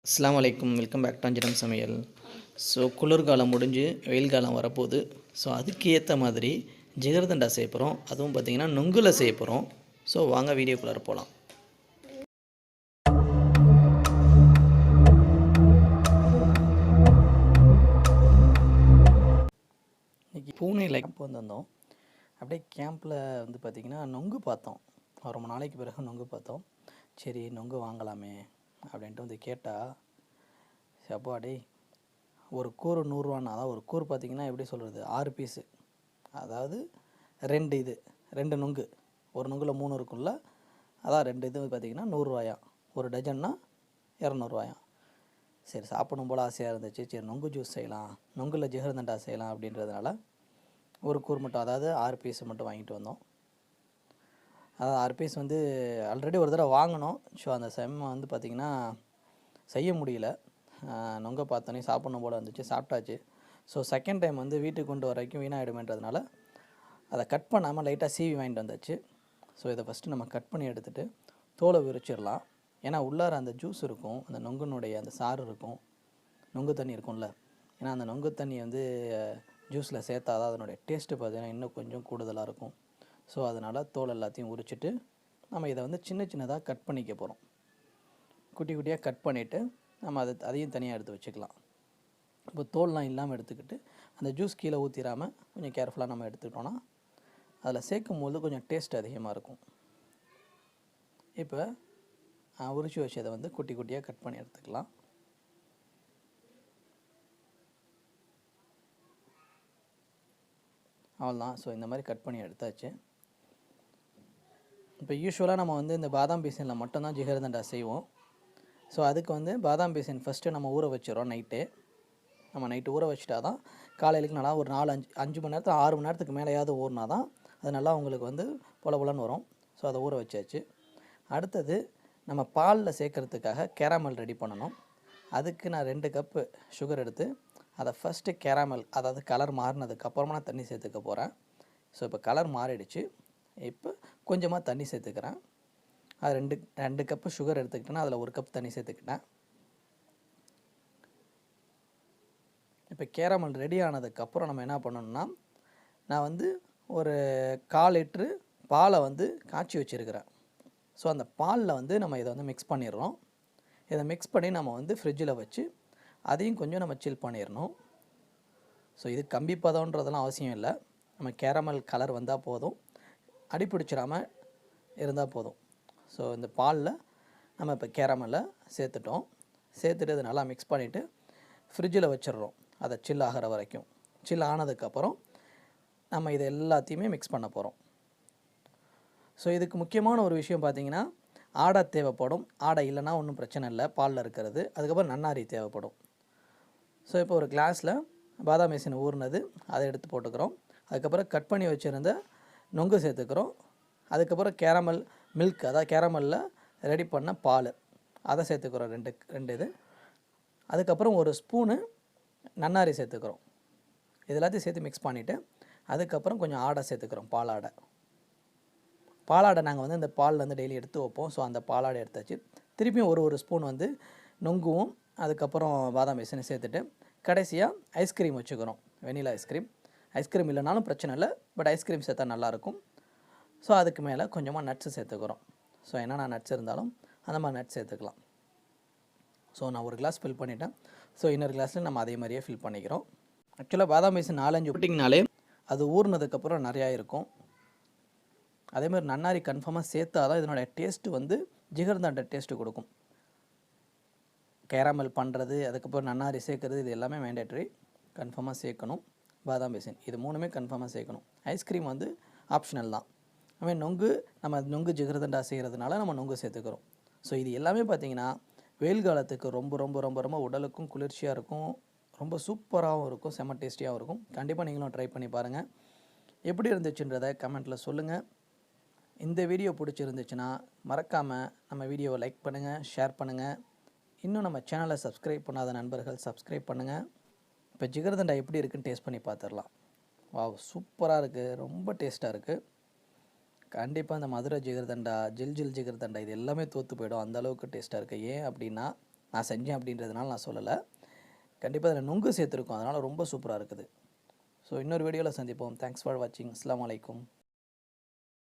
அஸ்ஸலாமு அலைக்கும், welcome back to அஞ்சனம் சமையல். ஸோ குளிர்காலம் முடிஞ்சு வெயில் காலம் வரப்போகுது. ஸோ அதுக்கு ஏற்ற மாதிரி ஜிகர்தண்டா செய்ய போகிறோம். அதுவும் பார்த்திங்கன்னா நுங்குல செய்ய போகிறோம். ஸோ வாங்க வீடியோக்குள்ளார போகலாம். இன்றைக்கி பூனேயில் கேம்ப் வந்திருந்தோம். அப்படியே கேம்பில் வந்து பார்த்திங்கன்னா நொங்கு பார்த்தோம். ரொம்ப நாளைக்கு பிறகு நொங்கு பார்த்தோம். சரி நொங்கு வாங்கலாமே அப்படின்ட்டு வந்து கேட்டால், சப்பாடே ஒரு கூறு 100 அதாவது ஒரு கூறு பார்த்திங்கன்னா எப்படி சொல்கிறது, 6 பீஸு, அதாவது 2 நுங்கு, ஒரு நுங்கில் 3 இருக்கும்ல, அதான் 2 இது பார்த்திங்கன்னா 100 ஒரு டஜன்னா 200. சரி சாப்பிடணும் போல் ஆசையாக இருந்துச்சு. சரி நொங்கு ஜூஸ் செய்யலாம், நொங்கில் ஜிகர்தண்டா செய்யலாம் அப்படின்றதுனால ஒரு கூறு மட்டும், அதாவது 6 பீஸு மட்டும் வாங்கிட்டு வந்தோம். அதாவது 6 பீஸ் வந்து ஆல்ரெடி ஒரு தடவை வாங்கினோம். ஸோ அந்த செம்ம வந்து பார்த்திங்கன்னா செய்ய முடியல. நொங்க பார்த்தோன்னே சாப்பிட்ணும் போல் இருந்துச்சு, சாப்பிட்டாச்சு. ஸோ செகண்ட் டைம் வந்து வீட்டுக்கு கொண்டு வர வரைக்கும் வீணாகிடுமேன்றதுனால அதை கட் பண்ணாமல் லைட்டாக சீவி வாங்கிட்டு வந்தாச்சு. ஸோ இதை ஃபஸ்ட்டு நம்ம கட் பண்ணி எடுத்துகிட்டு தோலை விரிச்சிடலாம். ஏன்னா உள்ளார அந்த ஜூஸ் இருக்கும், அந்த நொங்குனுடைய அந்த சாறு இருக்கும், நொங்கு தண்ணி இருக்கும்ல. ஏன்னா அந்த நொங்கு தண்ணி வந்து ஜூஸில் சேர்த்தா தான் அதனுடைய டேஸ்ட்டு பார்த்திங்கன்னா இன்னும் கொஞ்சம் கூடுதலாக இருக்கும். ஸோ அதனால் தோல் எல்லாத்தையும் உரிச்சிட்டு நம்ம இதை வந்து சின்ன சின்னதாக கட் பண்ணிக்க போகிறோம். குட்டி குட்டியாக கட் பண்ணிவிட்டு நம்ம அதையும் தனியாக எடுத்து வச்சுக்கலாம். இப்போ தோல்லாம் இல்லாமல் எடுத்துக்கிட்டு அந்த ஜூஸ் கீழே ஊற்றிடாமல் கொஞ்சம் கேர்ஃபுல்லாக நம்ம எடுத்துக்கிட்டோன்னா அதில் சேர்க்கும் போது கொஞ்சம் டேஸ்ட் அதிகமாக இருக்கும். இப்போ உரிச்சு வச்சதை வந்து குட்டி குட்டியாக கட் பண்ணி எடுத்துக்கலாம். அவ்வளோதான். ஸோ இந்த மாதிரி கட் பண்ணி எடுத்தாச்சு. இப்போ யூஸ்வலாக நம்ம வந்து இந்த பாதாம் பீசனில் மட்டும்தான் ஜிகர்தண்டா செய்வோம். ஸோ அதுக்கு வந்து பாதாம் பீசன் ஃபஸ்ட்டு நம்ம ஊற வச்சிடறோம். நம்ம நைட்டு ஊற வச்சுட்டா தான் காலையிலுக்கு நல்லா ஒரு 4-5 மணி நேரத்தில் 6 மணி நேரத்துக்கு மேலேயாவது ஊறினா தான் அது நல்லா உங்களுக்கு வந்து பொலன்னு வரும். ஸோ அதை ஊற வச்சாச்சு. அடுத்தது நம்ம பாலில் சேர்க்குறதுக்காக கேரமல் ரெடி பண்ணணும். அதுக்கு நான் 2 கப்பு சுகர் எடுத்து அதை ஃபஸ்ட்டு கேரமல், அதாவது கலர் மாறினதுக்கப்புறமா நான் தண்ணி சேர்த்துக்க போகிறேன். ஸோ இப்போ கலர் மாறிடுச்சு. இப்போ கொஞ்சமாக தண்ணி சேர்த்துக்கிறேன். அது 2 கப்பு சுகர் எடுத்துக்கிட்டேன்னா அதில் 1 கப் தண்ணி சேர்த்துக்கிட்டேன். இப்போ கேரமல் ரெடி ஆனதுக்கப்புறம் நம்ம என்ன பண்ணணும்னா, நான் வந்து ஒரு 1/4 லிட்ரு பாலை வந்து காய்ச்சி வச்சுருக்கிறேன். ஸோ அந்த பாலில் வந்து நம்ம இதை வந்து மிக்ஸ் பண்ணிடுறோம். இதை மிக்ஸ் பண்ணி நம்ம வந்து ஃப்ரிட்ஜில் வச்சு அதையும் கொஞ்சம் நம்ம சில் பண்ணிடணும். ஸோ இது கம்பி பதம்ன்றதெல்லாம் அவசியம் இல்லை. நம்ம கேரமல் கலர் வந்தால் போதும், அடிப்பிடிச்சிடாமல் இருந்தால் போதும். ஸோ இந்த பாலில் நம்ம இப்போ கேரமலை சேர்த்துட்டு அதை நல்லா மிக்ஸ் பண்ணிவிட்டு ஃப்ரிட்ஜில் வச்சிடுறோம். அதை சில் ஆகிற வரைக்கும். சில் ஆனதுக்கப்புறம் நம்ம இதை எல்லாத்தையுமே மிக்ஸ் பண்ண போகிறோம். ஸோ இதுக்கு முக்கியமான ஒரு விஷயம் பார்த்திங்கன்னா, ஆடை தேவைப்படும். ஆடை இல்லைன்னா ஒன்றும் பிரச்சனை இல்லை, பாலில் இருக்கிறது. அதுக்கப்புறம் நன்னாரி தேவைப்படும். ஸோ இப்போ ஒரு கிளாஸில் பாதாம் பீசன் ஊறினது அதை எடுத்து போட்டுக்கிறோம். அதுக்கப்புறம் கட் பண்ணி வச்சுருந்த நொங்கு சேர்த்துக்கிறோம். அதுக்கப்புறம் கேரமல் மில்க், அதாவது கேரமலில் ரெடி பண்ண பால், அதை சேர்த்துக்கிறோம் 2 இது. அதுக்கப்புறம் 1 ஸ்பூனு நன்னாரி சேர்த்துக்கிறோம். இது எல்லாத்தையும் சேர்த்து மிக்ஸ் பண்ணிவிட்டு அதுக்கப்புறம் கொஞ்சம் ஆடை சேர்த்துக்கிறோம், பாலாடை நாங்கள் வந்து இந்த பாலில் வந்து டெய்லி எடுத்து வைப்போம். ஸோ அந்த பாலாடை எடுத்தாச்சு. திருப்பியும் ஒரு ஸ்பூன் வந்து நொங்குவும் அதுக்கப்புறம் பாதாம் பீசனும் சேர்த்துட்டு கடைசியாக ஐஸ்கிரீம் வச்சுக்கிறோம், வெனிலா ஐஸ்கிரீம். ஐஸ்கிரீம் இல்லைனாலும் பிரச்சனை இல்லை, பட் ஐஸ்கிரீம் சேர்த்தா நல்லாயிருக்கும். ஸோ அதுக்கு மேலே கொஞ்சமாக நட்ஸு சேர்த்துக்கிறோம். ஸோ என்னென்ன நட்ஸ் இருந்தாலும் அந்த மாதிரி நட்ஸ் சேர்த்துக்கலாம். ஸோ நான் ஒரு கிளாஸ் ஃபில் பண்ணிவிட்டேன். ஸோ இன்னொரு கிளாஸில் நம்ம அதே மாதிரியே ஃபில் பண்ணிக்கிறோம். ஆக்சுவலாக பாதாம் பீசன் 4-5 விட்டிங்கனாலே அது ஊறினதுக்கப்புறம் நிறையா இருக்கும். அதேமாதிரி நன்னாரி கன்ஃபார்மாக சேர்த்தா தான் இதனுடைய டேஸ்ட்டு வந்து ஜிகர்தண்டா டேஸ்ட்டு கொடுக்கும். கேரமல் பண்ணுறது, அதுக்கப்புறம் நன்னாரி சேர்க்குறது, இது எல்லாமே மேண்டேட்ரி, கன்ஃபார்மாக சேர்க்கணும். பாதாம் பீசன் இது 3மே கன்ஃபார்மாக சேர்க்கணும். ஐஸ்கிரீம் வந்து ஆப்ஷனல் தான். நம்ம நொங்கு ஜிகர்தண்டா செய்கிறதுனால நம்ம நொங்கு சேர்த்துக்கிறோம். ஸோ இது எல்லாமே பார்த்திங்கன்னா வெயில் காலத்துக்கு ரொம்ப ரொம்ப ரொம்ப ரொம்ப உடலுக்கும் குளிர்ச்சியாக இருக்கும், ரொம்ப சூப்பராகவும் இருக்கும், செம்ம டேஸ்டியாகவும் இருக்கும். கண்டிப்பாக நீங்களும் ட்ரை பண்ணி பாருங்கள். எப்படி இருந்துச்சுன்றதை கமெண்ட்டில் சொல்லுங்கள். இந்த வீடியோ பிடிச்சிருந்துச்சுன்னா மறக்காமல் நம்ம வீடியோவை லைக் பண்ணுங்கள், ஷேர் பண்ணுங்கள். இன்னும் நம்ம சேனலை சப்ஸ்கிரைப் பண்ணாத நண்பர்கள் சப்ஸ்கிரைப் பண்ணுங்கள். இப்போ ஜிகர்தண்டா எப்படி இருக்குன்னு டேஸ்ட் பண்ணி பார்த்துடலாம். வாவ், சூப்பராக இருக்குது, ரொம்ப டேஸ்ட்டாக இருக்குது. கண்டிப்பாக இந்த மதுரை ஜிகர்தண்டா, ஜில் ஜில் ஜிகர்தண்டா இது எல்லாமே தோற்று போயிடும், அந்தளவுக்கு டேஸ்ட்டாக இருக்குது. ஏன் அப்படின்னா நான் செஞ்சேன் அப்படின்றதுனால நான் சொல்லலை. கண்டிப்பாக அதில் நுங்கு சேர்த்துருக்கோம், அதனால் ரொம்ப சூப்பராக இருக்குது. ஸோ இன்னொரு வீடியோவில் சந்திப்போம். தேங்க்ஸ் ஃபார் வாட்சிங். அஸ்ஸலாமு அலைக்கும்.